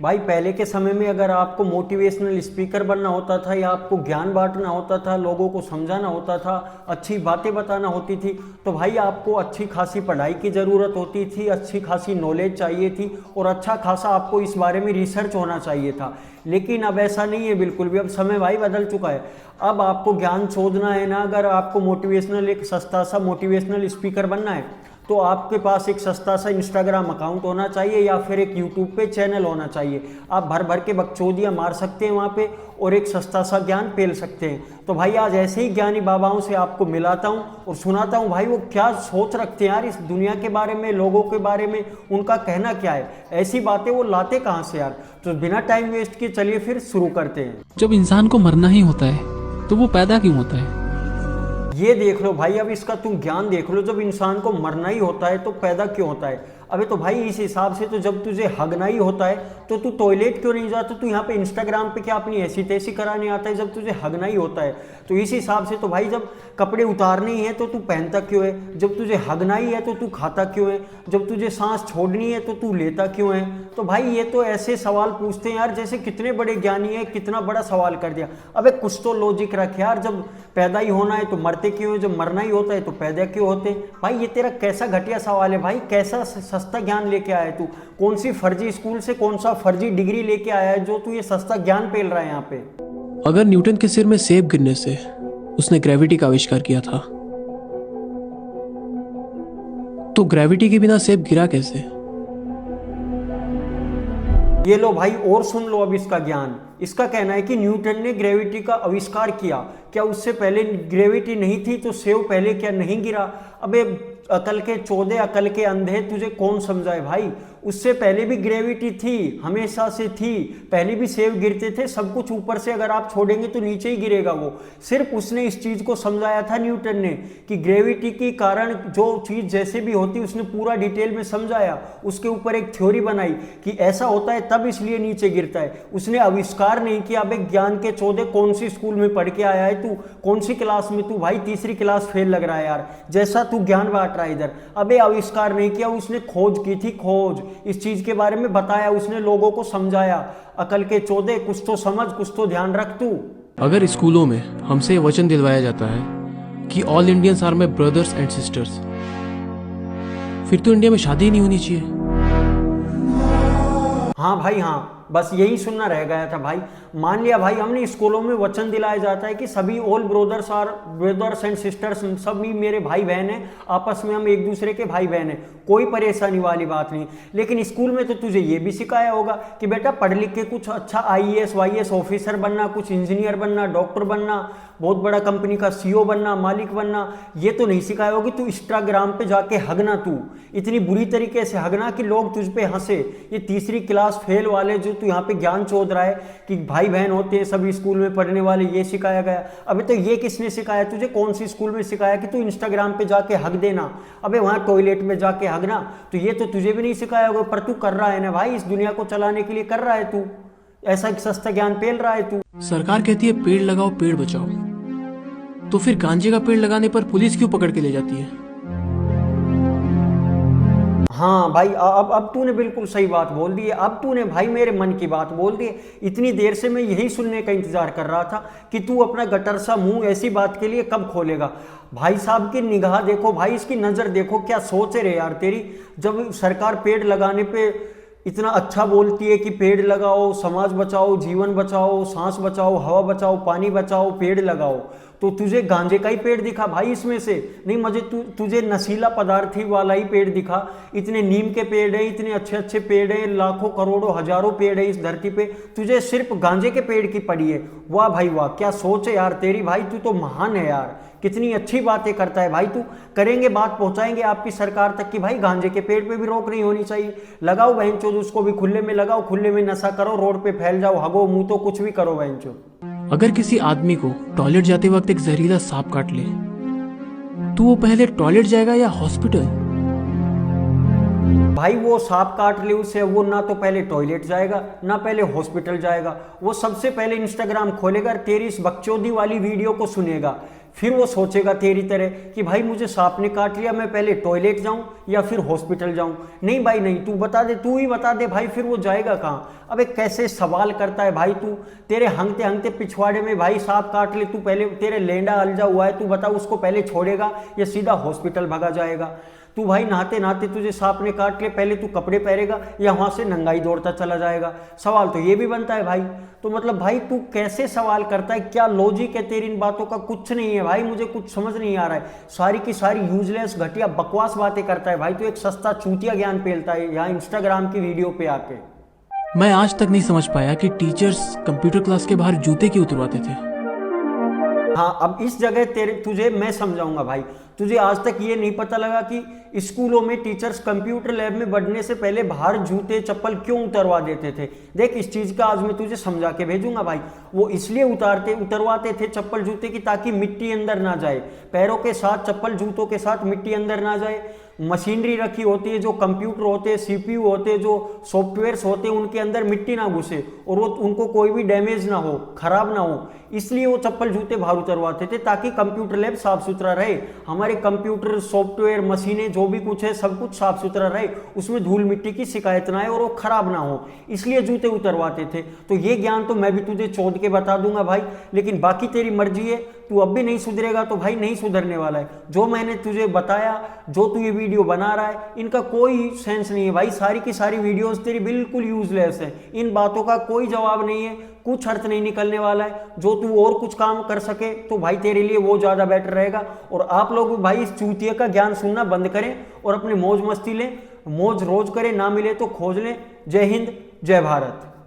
भाई पहले के समय में अगर आपको मोटिवेशनल स्पीकर बनना होता था या आपको ज्ञान बांटना होता था, लोगों को समझाना होता था, अच्छी बातें बताना होती थी, तो भाई आपको अच्छी खासी पढ़ाई की ज़रूरत होती थी, अच्छी खासी नॉलेज चाहिए थी और अच्छा खासा आपको इस बारे में रिसर्च होना चाहिए था। लेकिन अब ऐसा नहीं है बिल्कुल भी। अब समय भाई बदल चुका है। अब आपको ज्ञान शोधना है ना, अगर आपको मोटिवेशनल एक सस्ता सा मोटिवेशनल स्पीकर बनना है तो आपके पास एक सस्ता सा इंस्टाग्राम अकाउंट होना चाहिए या फिर एक यूट्यूब पे चैनल होना चाहिए। आप भर भर के बकचोदियाँ मार सकते हैं वहाँ पे और एक सस्ता सा ज्ञान पेल सकते हैं। तो भाई आज ऐसे ही ज्ञानी बाबाओं से आपको मिलाता हूँ और सुनाता हूँ भाई वो क्या सोच रखते हैं यार इस दुनिया के बारे में, लोगों के बारे में, उनका कहना क्या है, ऐसी बातें वो लाते कहाँ से यार। तो बिना टाइम वेस्ट किए चलिए फिर शुरू करते हैं। जब इंसान को मरना ही होता है तो वो पैदा क्यों होता है? ये देख लो भाई, अब इसका तुम ज्ञान देख लो। जब इंसान को मरना ही होता है तो पैदा क्यों होता है? अबे तो भाई इस हिसाब से तो जब तुझे हगना ही होता है तो तू टॉयलेट क्यों नहीं जाता? तू यहाँ पे इंस्टाग्राम पे क्या अपनी ऐसी तैसी कराने आता है जब तुझे हगना ही होता है? तो इस हिसाब से तो भाई जब कपड़े उतारने ही है तो तू पहनता क्यों है? जब तुझे हगना ही है तो तू खाता क्यों है? जब तुझे सांस छोड़नी है तो तू लेता क्यों है? तो भाई ये तो ऐसे सवाल पूछते हैं यार जैसे कितने बड़े ज्ञानी है, कितना बड़ा सवाल कर दिया। अबे कुछ तो लॉजिक रख यार। जब पैदा ही होना है तो मरते क्यों है? जब मरना ही होता है तो पैदा क्यों होते? भाई ये तेरा कैसा घटिया सवाल है भाई। कैसा सस्ता ज्ञान लेके आया है तू? कौन सी फर्जी स्कूल से कौन सा फर्जी डिग्री लेके आया है जो तू ये सस्ता ज्ञान पेल रहा है यहाँ पे? अगर न्यूटन के सिर में सेब गिरने से उसने ग्रेविटी का आविष्कार किया था, तो ग्रेविटी के बिना सेब गिरा कैसे? ये लो भाई और सुन लो अब इसका ज्ञान। इसका कहना है कि न्यूटन ने ग्रेविटी का आविष्कार किया। क्या उससे पहले ग्रेविटी नहीं थी तो सेब पहले क्या नहीं गिरा? अबे अकल के चौधे, अकल के अंधे, तुझे कौन समझाए भाई? उससे पहले भी ग्रेविटी थी, हमेशा से थी। पहले भी सेब गिरते थे। सब कुछ ऊपर से अगर आप छोड़ेंगे तो नीचे ही गिरेगा वो। सिर्फ उसने इस चीज को समझाया था न्यूटन ने कि ग्रेविटी के कारण जो चीज जैसे भी होती, उसने पूरा डिटेल में समझाया। उसके ऊपर एक थ्योरी बनाई कि ऐसा होता है तब इसलिए नीचे गिरता है। उसने आविष्कार नहीं किया। अब ज्ञान के चौधे कौन सी स्कूल में पढ़ के आया है तू? कौन सी क्लास में? तू भाई तीसरी क्लास फेल लग रहा है यार, जैसा तू ज्ञान बांट रहा है इधर। अबे आविष्कार नहीं किया, उसने खोज की थी, खोज। इस चीज के बारे में बताया उसने, लोगों को समझाया। अकल के चौधे कुछ तो समझ, कुछ तो ध्यान रख तू। अगर स्कूलों में हमसे ये वचन दिलवाया जाता है कि all Indians are my brothers and sisters, फिर तो इंडिया में शादी ही नहीं होनी चाहिए। हाँ भाई हाँ, बस यही सुनना रह गया था भाई। मान लिया भाई हमने स्कूलों में वचन दिलाया जाता है कि सभी all brothers are brothers and sisters, सभी मेरे भाई बहन हैं, आपस में हम एक दूसरे के भाई बहन हैं, कोई परेशानी वाली बात नहीं। लेकिन स्कूल में तो तुझे ये भी सिखाया होगा कि बेटा पढ़ लिख के कुछ अच्छा आईएएस वाईएएस ऑफिसर बनना, कुछ इंजीनियर बनना, डॉक्टर बनना, बहुत बड़ा कंपनी का सीईओ बनना, मालिक बनना। ये तो नहीं सिखाया होगा तू इंस्टाग्राम पे जाके हगना, तू इतनी बुरी तरीके से हगना कि लोग तुझ पे हंसे। ये तीसरी क्लास फेल वाले जो तू यहाँ पे ज्ञान चोद रहा है कि भाई बहन होते हैं सभी स्कूल में पढ़ने वाले, ये सिखाया गया। अबे तो ये किसने सिखाया तुझे? कौन सी स्कूल में सिखाया कि तू इंस्टाग्राम पे जाके हग देना? अबे वहां टॉयलेट में जाके हगना, तो ये तो तुझे भी नहीं सिखाया होगा, पर तू कर रहा है ना भाई। इस दुनिया को चलाने के लिए कर रहा है तू, ऐसा सस्ता ज्ञान पेल रहा है तू। सरकार कहती है पेड़ लगाओ पेड़ बचाओ, तो फिर गांजे का पेड़ लगाने पर पुलिस क्यों पकड़ के ले जाती है? हाँ भाई, अब तूने बिल्कुल सही बात बोल दी है। अब तूने भाई मेरे मन की बात बोल दी है। इतनी देर से मैं यही सुनने का इंतजार कर रहा था कि तू अपना गटर सा मुंह ऐसी बात के लिए कब खोलेगा। भाई साहब की निगाह देखो भाई, इसकी नज़र देखो, क्या सोच रहे यार तेरी। जब सरकार पेड़ लगाने पे इतना अच्छा बोलती है कि पेड़ लगाओ, समाज बचाओ, जीवन बचाओ, सांस बचाओ, हवा बचाओ, पानी बचाओ, पेड़ लगाओ, तो तुझे गांजे का ही पेड़ दिखा भाई इसमें से? नहीं, मुझे तुझे नशीला पदार्थी वाला ही पेड़ दिखा। इतने नीम के पेड़ है, इतने अच्छे अच्छे पेड़ है, लाखों करोड़ों हजारों पेड़ है इस धरती पे, तुझे सिर्फ गांजे के पेड़ की पड़ी है। वाह भाई वाह, क्या सोच है यार तेरी भाई। तू तो महान है यार, कितनी अच्छी बातें करता है भाई तू। करेंगे बात, पहुंचाएंगे आपकी सरकार तक कि भाई गांजे के पेड़ पे भी रोक नहीं होनी चाहिए। लगाओ बहनचोद, उसको भी खुले में लगाओ, खुले में नशा करो, रोड पे फैल जाओ, हगो मुंह तो कुछ भी करो बहनचोद। अगर किसी आदमी को टॉयलेट जाते वक्त एक जहरीला सांप काट ले, तो वो पहले टॉयलेट जाएगा या हॉस्पिटल? भाई वो सांप काट ले उसे, वो ना तो पहले टॉयलेट जाएगा ना पहले हॉस्पिटल जाएगा। वो सबसे पहले इंस्टाग्राम खोलेगा, तेरी इस बकचोदी वाली वीडियो को सुनेगा, फिर वो सोचेगा तेरी तरह कि भाई मुझे सांप ने काट लिया, मैं पहले टॉयलेट जाऊं या फिर हॉस्पिटल जाऊं। नहीं भाई नहीं, तू बता दे, तू ही बता दे भाई, फिर वो जाएगा कहाँ। अबे कैसे सवाल करता है भाई तू, तेरे हंगते हंगते पिछवाड़े में भाई सांप काट ले, तू पहले, तेरे लेंडा अलजा हुआ है, तू बता उसको पहले छोड़ेगा या सीधा हॉस्पिटल भागा जाएगा। तू भाई नहाते नहाते तुझे सांप ने काट ले, पहले तू कपड़े पहनेगा या वहां से नंगाई दौड़ता चला जाएगा। सवाल तो ये भी बनता है भाई। तो मतलब भाई तू कैसे सवाल करता है, क्या लॉजिक है तेरी इन बातों का? कुछ नहीं है भाई, मुझे कुछ समझ नहीं आ रहा है। सारी की सारी यूजलेस घटिया बकवास बातें करता है भाई, तू एक सस्ता चूतिया ज्ञान पेलता है यहाँ इंस्टाग्राम की वीडियो पे आके। मैं आज तक नहीं समझ पाया कि टीचर्स कंप्यूटर क्लास के बाहर जूते क्यों उतरवाते थे। हाँ, अब इस जगह तुझे मैं समझाऊंगा भाई। तुझे आज तक ये नहीं पता लगा कि स्कूलों में टीचर्स कंप्यूटर लैब में बढ़ने से पहले बाहर जूते चप्पल क्यों उतरवा देते थे? देख, इस चीज का आज मैं तुझे समझा के भेजूंगा भाई। वो इसलिए उतरवाते थे चप्पल जूते की ताकि मिट्टी अंदर ना जाए, पैरों के साथ चप्पल जूतों के साथ मिट्टी अंदर ना जाए। मशीनरी रखी होती है, जो कंप्यूटर होते हैं, सीपीयू होते हैं, जो सॉफ्टवेयर्स होते हैं, उनके अंदर मिट्टी ना घुसे और वो उनको कोई भी डैमेज ना हो, खराब ना हो, इसलिए वो चप्पल जूते बाहर उतरवाते थे ताकि कंप्यूटर लैब साफ सुथरा रहे, हमारे कंप्यूटर सॉफ्टवेयर मशीनें जो भी कुछ है सब कुछ साफ सुथरा रहे, उसमें धूल मिट्टी की शिकायत ना आए और वो खराब ना हो, इसलिए जूते उतरवाते थे। तो ये ज्ञान तो मैं भी तुझे चोद के बता दूंगा भाई, लेकिन बाकी तेरी मर्जी है। तू अब भी नहीं सुधरेगा तो भाई नहीं सुधरने वाला है। जो मैंने तुझे बताया, जो तू ये वीडियो बना रहा है, इनका कोई सेंस नहीं है भाई। सारी की सारी वीडियोस तेरी बिल्कुल यूजलेस है, इन बातों का कोई जवाब नहीं है, कुछ अर्थ नहीं निकलने वाला है। जो तू और कुछ काम कर सके तो भाई तेरे लिए वो ज्यादा बेटर रहेगा। और आप लोग भाई इस चूतिया का ज्ञान सुनना बंद करें और अपने मौज मस्ती लें, मौज रोज करें, ना मिले तो खोज लें। जय हिंद, जय भारत।